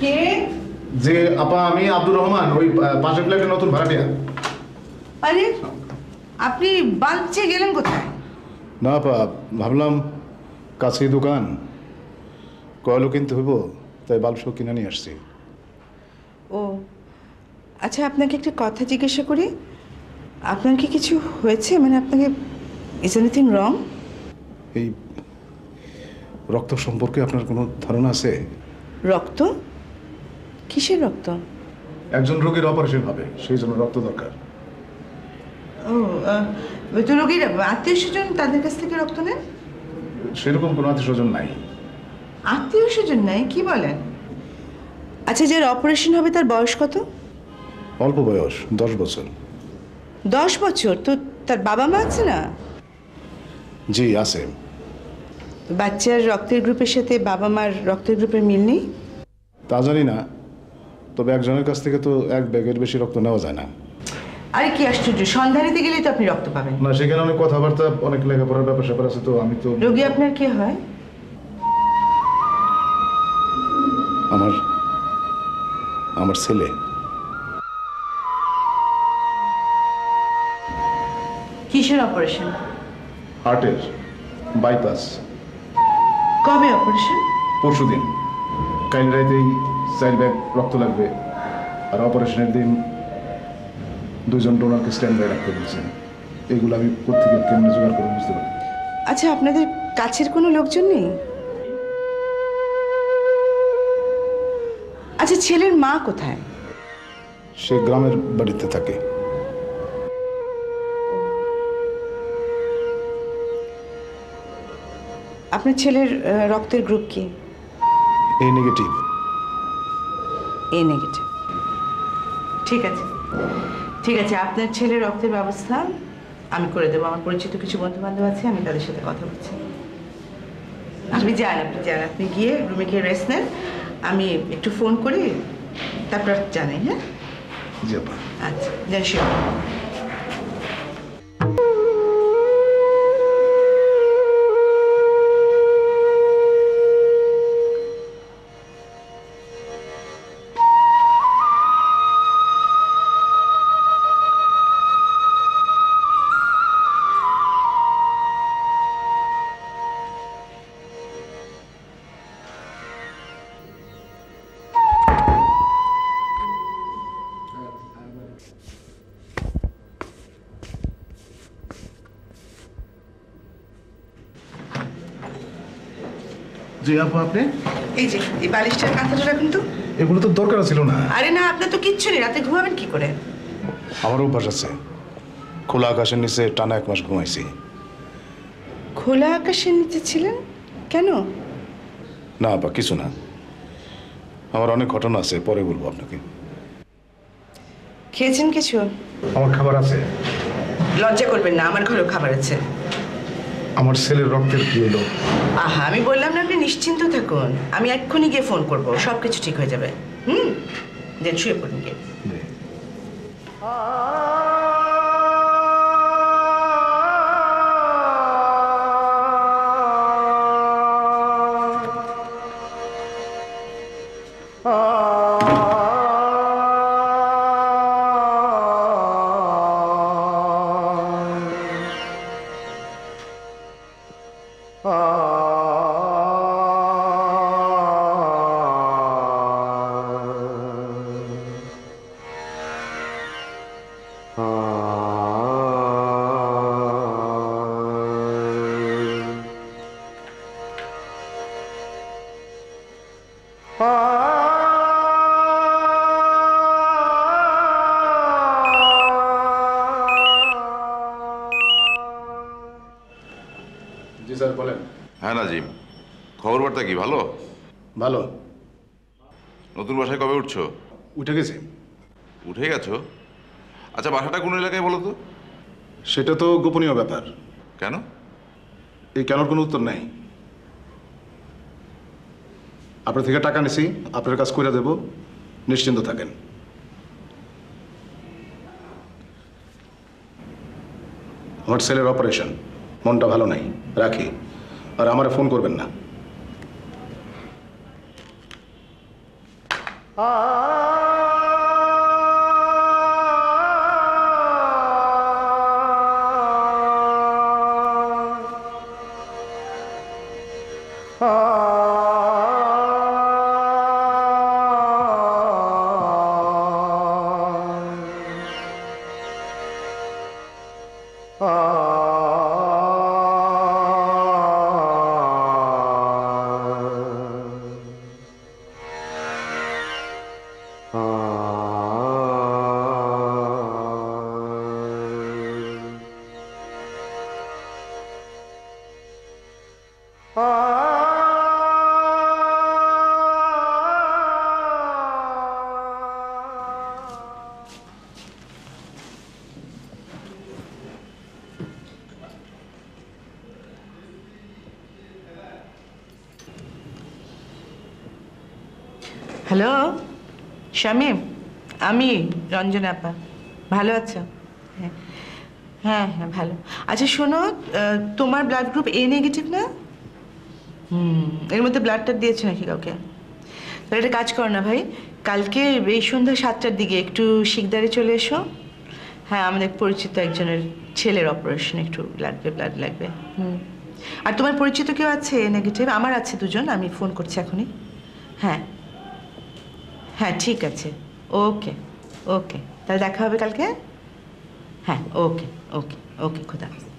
কে? যে আপা, আমি আব্দুর রহমান, ওই পাশের ফ্ল্যাটের নতুন ভাড়াটিয়া। আরে আপনি বাল্ব চেয়ে গেলেন কোথায়? না আপা, ভাবলাম কাছেই দোকান, কয়েলও কিনতে হইব, তাই বাল্ব সব কিনে নিয়ে আসছি। ও আচ্ছা, আপনাকে একটা কথা জিজ্ঞাসা করি। আপনার কি কিছু হয়েছে? মানে আপনাকে, ইজ এনিথিং রং? এই রক্ত সম্পর্কে আপনার কোনো ধারণা আছে? রক্ত? কিসের রক্ত? একজন রোগীর অপারেশন হবে, সেই জন্য রক্ত দরকার। ও তো রোগীর আত্মীয় স্বজন তাদের কাছ থেকে রক্ত নেন? সেরকম কোনো আত্মীয় স্বজন নাই। আত্মীয় স্বজন নাই? কি বলেন? আচ্ছা, যার অপারেশন হবে তার বয়স কত? অল্প বয়স, 10 বছর। 10 বছর? তো তার বাবা মা আছে না? জি আছে। বাচ্চার রক্তের গ্রুপের সাথে বাবা মার রক্তের গ্রুপের মিল নেই? তা জানি না, তবে একজনের কাছ থেকে তো এক ব্যাগের বেশি রক্ত নেওয়া যায় না। আরে কি আশ্চর্য, সন্ধানীতে গেলেই তো আপনি রক্ত পাবেন। না, সেখানে অনেক কথাবার্তা, অনেক লেখাপড়ার ব্যাপার স্যাপার আছে, তো আমি তো। রোগী আপনার কে হয়? আমার আমার ছেলে। কিসের অপারেশন? হার্টের বাইপাস। কবে অপারেশন? পরশুদিন। কাল রাইতেই 4 ব্যাগ রক্ত লাগবে, আর অপারেশনের দিন 2 জন ডোনারকে স্ট্যান্ড বাই রাখতে বলছেন। এগুলো আমি কোথেকে কেমনে জোগাড় করে বুঝতে পারি। আচ্ছা, আপনাদের কাছের কোনো লোকজন নেই? আচ্ছা, ছেলের মা কোথায়? সে গ্রামের বাড়িতে থাকে। আপনার ছেলের রক্তের গ্রুপ কি? এ নেগেটিভ। এ নেগেটিভ। ঠিক আছে, ঠিক আছে, আপনার ছেলের রক্তের ব্যবস্থা আমি করে দেবো। আমার পরিচিত কিছু বন্ধু বান্ধব আছে, আমি তাদের সাথে কথা বলছি। আপনি যান, আপনি গিয়ে রুমে গিয়ে রেস্ট নেন। আমি একটু ফোন করি, তারপর জানাই। হ্যাঁ, জি আপা। আচ্ছা, যাই শিওর। জি আপা, আপনি? এই যে এই বালিশটার কাঁথাটা রাখুন তো। এগুলো তো দরকার ছিল না। আরে না, আপনার তো কিচ্ছু নেই, রাতে ঘুমাবেন কি করে? আমার অভ্যাস আছে, খোলা আকাশের নিচে টানা 1 মাস ঘুমাইছি। খোলা আকাশের নিচে ছিলেন কেন? না আপা, কিছু না। আমার অনেক ঘটনা আছে, পরে বলবো আপনাকে। খেয়েছেন কিছু? আমার খাবার আছে। লজ্জা করবেন না, আমার ঘরেও খাবার আছে। আমার ছেলের রক্তের কি হলো? আহা, আমি বললাম না, আপনি নিশ্চিন্ত থাকুন, আমি এক্ষুনি গিয়ে ফোন করবো, সব কিছু ঠিক হয়ে যাবে। দেন শুয়ে পড়ুন গিয়ে। জি স্যার, বলেন। হ্যাঁ নাজিম, খবর বার্তা কি ভালো? ভালো। নতুন বাসায় কবে উঠছো? উঠে গেছি। উঠে গেছো? আচ্ছা, বাসাটা কোন এলাকায় বলো তো? সেটা তো গোপনীয় ব্যাপার। কেন? এই কেনর কোনো উত্তর নেই। আপনার থেকে টাকা নিছি, আপনার কাজ করে দেব, নিশ্চিন্ত থাকেন। আমার ছেলের অপারেশন, মনটা ভালো নাই, রাখি। আর আমারে ফোন করবেন না। হ্যালো শামীম, আমি রঞ্জনা আপা। ভালো আছো? হ্যাঁ হ্যাঁ হ্যাঁ ভালো। আচ্ছা শোনো, তোমার ব্লাড গ্রুপ এ নেগেটিভ না? এর মধ্যে ব্লাডটা দিয়েছো নাকি কাউকে? তাহলে একটা কাজ করো না ভাই, কালকে এই সন্ধ্যা 7টার দিকে একটু শিকদারে চলে এসো। হ্যাঁ, আমাদের পরিচিত একজনের ছেলের অপারেশন, একটু ব্লাড লাগবে। আর তোমার পরিচিত কেউ আছে নেগেটিভ? আমার আছে দুজন, আমি ফোন করছি এখনই। হ্যাঁ হ্যাঁ ঠিক আছে, ওকে ওকে, তাহলে দেখা হবে কালকে। হ্যাঁ ওকে ওকে ওকে, খোদা হাফেজ।